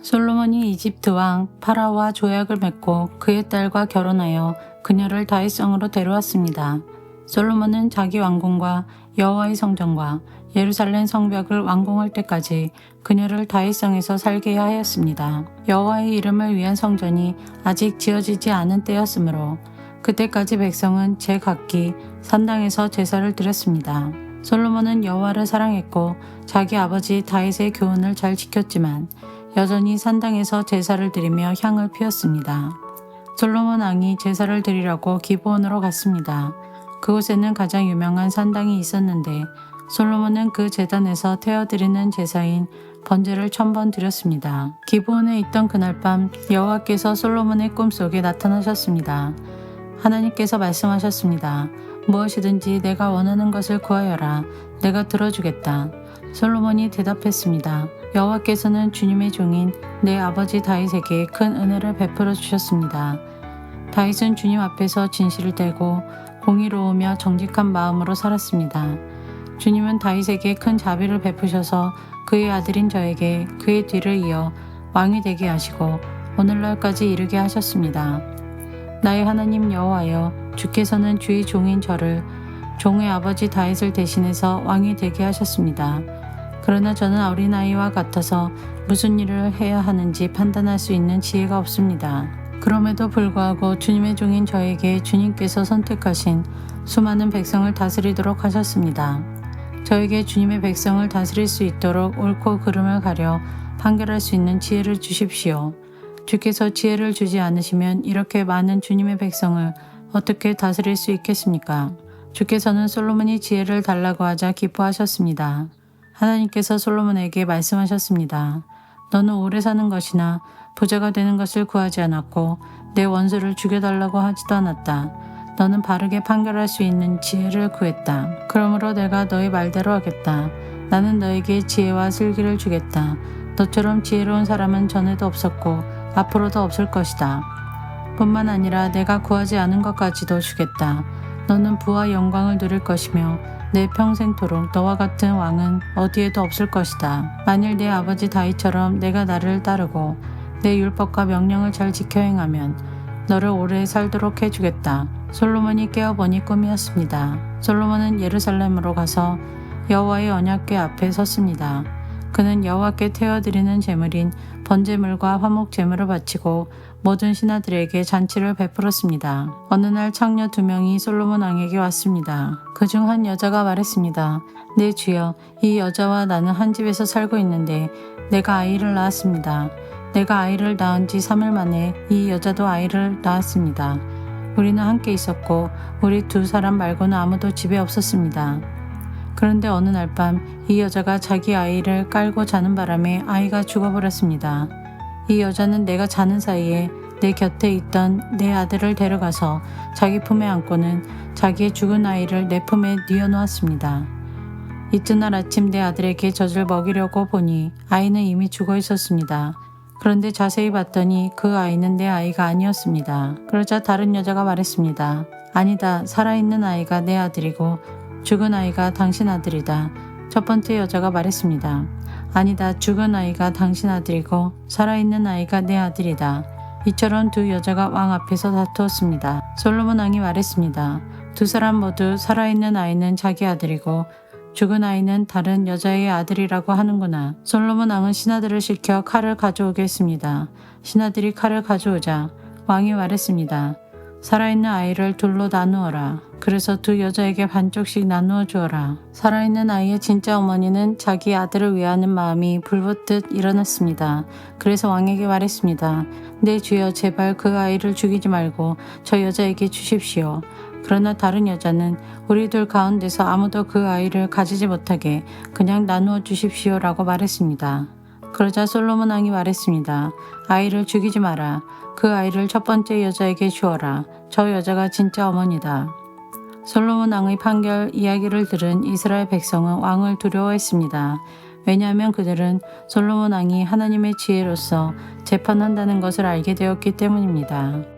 솔로몬이 이집트 왕 파라오와 조약을 맺고 그의 딸과 결혼하여 그녀를 다윗성으로 데려왔습니다. 솔로몬은 자기 왕궁과 여호와의 성전과 예루살렘 성벽을 완공할 때까지 그녀를 다윗성에서 살게 하였습니다. 여호와의 이름을 위한 성전이 아직 지어지지 않은 때였으므로 그때까지 백성은 제각기 산당에서 제사를 드렸습니다. 솔로몬은 여호와를 사랑했고 자기 아버지 다윗의 교훈을 잘 지켰지만 여전히 산당에서 제사를 드리며 향을 피웠습니다. 솔로몬 왕이 제사를 드리려고 기브온으로 갔습니다. 그곳에는 가장 유명한 산당이 있었는데 솔로몬은 그 제단에서 태워드리는 제사인 번제를 1000번 드렸습니다. 기브온에 있던 그날 밤 여호와께서 솔로몬의 꿈속에 나타나셨습니다. 하나님께서 말씀하셨습니다. 무엇이든지 내가 원하는 것을 구하여라. 내가 들어주겠다. 솔로몬이 대답했습니다. 여호와께서는 주님의 종인 내 아버지 다윗에게 큰 은혜를 베풀어 주셨습니다. 다윗은 주님 앞에서 진실을 떼고 공의로우며 정직한 마음으로 살았습니다. 주님은 다윗에게 큰 자비를 베푸셔서 그의 아들인 저에게 그의 뒤를 이어 왕이 되게 하시고 오늘날까지 이르게 하셨습니다. 나의 하나님 여호와여, 주께서는 주의 종인 저를 종의 아버지 다윗을 대신해서 왕이 되게 하셨습니다. 그러나 저는 어린아이와 같아서 무슨 일을 해야 하는지 판단할 수 있는 지혜가 없습니다. 그럼에도 불구하고 주님의 종인 저에게 주님께서 선택하신 수많은 백성을 다스리도록 하셨습니다. 저에게 주님의 백성을 다스릴 수 있도록 옳고 그름을 가려 판결할 수 있는 지혜를 주십시오. 주께서 지혜를 주지 않으시면 이렇게 많은 주님의 백성을 어떻게 다스릴 수 있겠습니까? 주께서는 솔로몬이 지혜를 달라고 하자 기뻐하셨습니다. 하나님께서 솔로몬에게 말씀하셨습니다. 너는 오래 사는 것이나 부자가 되는 것을 구하지 않았고 내 원수를 죽여달라고 하지도 않았다. 너는 바르게 판결할 수 있는 지혜를 구했다. 그러므로 내가 너의 말대로 하겠다. 나는 너에게 지혜와 슬기를 주겠다. 너처럼 지혜로운 사람은 전에도 없었고 앞으로도 없을 것이다. 뿐만 아니라 내가 구하지 않은 것까지도 주겠다. 너는 부와 영광을 누릴 것이며 내 평생토록 너와 같은 왕은 어디에도 없을 것이다. 만일 내 아버지 다윗처럼 내가 나를 따르고 내 율법과 명령을 잘 지켜 행하면 너를 오래 살도록 해주겠다. 솔로몬이 깨어보니 꿈이었습니다. 솔로몬은 예루살렘으로 가서 여호와의 언약궤 앞에 섰습니다. 그는 여호와께 태워드리는 제물인 번제물과 화목 제물을 바치고 모든 신하들에게 잔치를 베풀었습니다. 어느 날 창녀 2명이 솔로몬 왕에게 왔습니다. 그중 한 여자가 말했습니다. 네 주여, 이 여자와 나는 한 집에서 살고 있는데 내가 아이를 낳았습니다. 내가 아이를 낳은 지 3일 만에 이 여자도 아이를 낳았습니다. 우리는 함께 있었고 우리 2사람 말고는 아무도 집에 없었습니다. 그런데 어느 날 밤 이 여자가 자기 아이를 깔고 자는 바람에 아이가 죽어버렸습니다. 이 여자는 내가 자는 사이에 내 곁에 있던 내 아들을 데려가서 자기 품에 안고는 자기의 죽은 아이를 내 품에 뉘어놓았습니다. 이튿날 아침 내 아들에게 젖을 먹이려고 보니 아이는 이미 죽어 있었습니다. 그런데 자세히 봤더니 그 아이는 내 아이가 아니었습니다. 그러자 다른 여자가 말했습니다. 아니다, 살아있는 아이가 내 아들이고 죽은 아이가 당신 아들이다. 첫 번째 여자가 말했습니다. 아니다, 죽은 아이가 당신 아들이고 살아있는 아이가 내 아들이다. 이처럼 2 여자가 왕 앞에서 다투었습니다. 솔로몬 왕이 말했습니다. 2사람 모두 살아있는 아이는 자기 아들이고 죽은 아이는 다른 여자의 아들이라고 하는구나. 솔로몬 왕은 신하들을 시켜 칼을 가져오게 했습니다. 신하들이 칼을 가져오자 왕이 말했습니다. 살아있는 아이를 둘로 나누어라. 그래서 2 여자에게 반쪽씩 나누어 주어라. 살아있는 아이의 진짜 어머니는 자기 아들을 위하는 마음이 불붙듯 일어났습니다. 그래서 왕에게 말했습니다. 네 주여, 제발 그 아이를 죽이지 말고 저 여자에게 주십시오. 그러나 다른 여자는 우리 둘 가운데서 아무도 그 아이를 가지지 못하게 그냥 나누어 주십시오 라고 말했습니다. 그러자 솔로몬 왕이 말했습니다. 아이를 죽이지 마라. 그 아이를 첫 번째 여자에게 주어라. 저 여자가 진짜 어머니다. 솔로몬 왕의 판결 이야기를 들은 이스라엘 백성은 왕을 두려워했습니다. 왜냐하면 그들은 솔로몬 왕이 하나님의 지혜로서 재판한다는 것을 알게 되었기 때문입니다.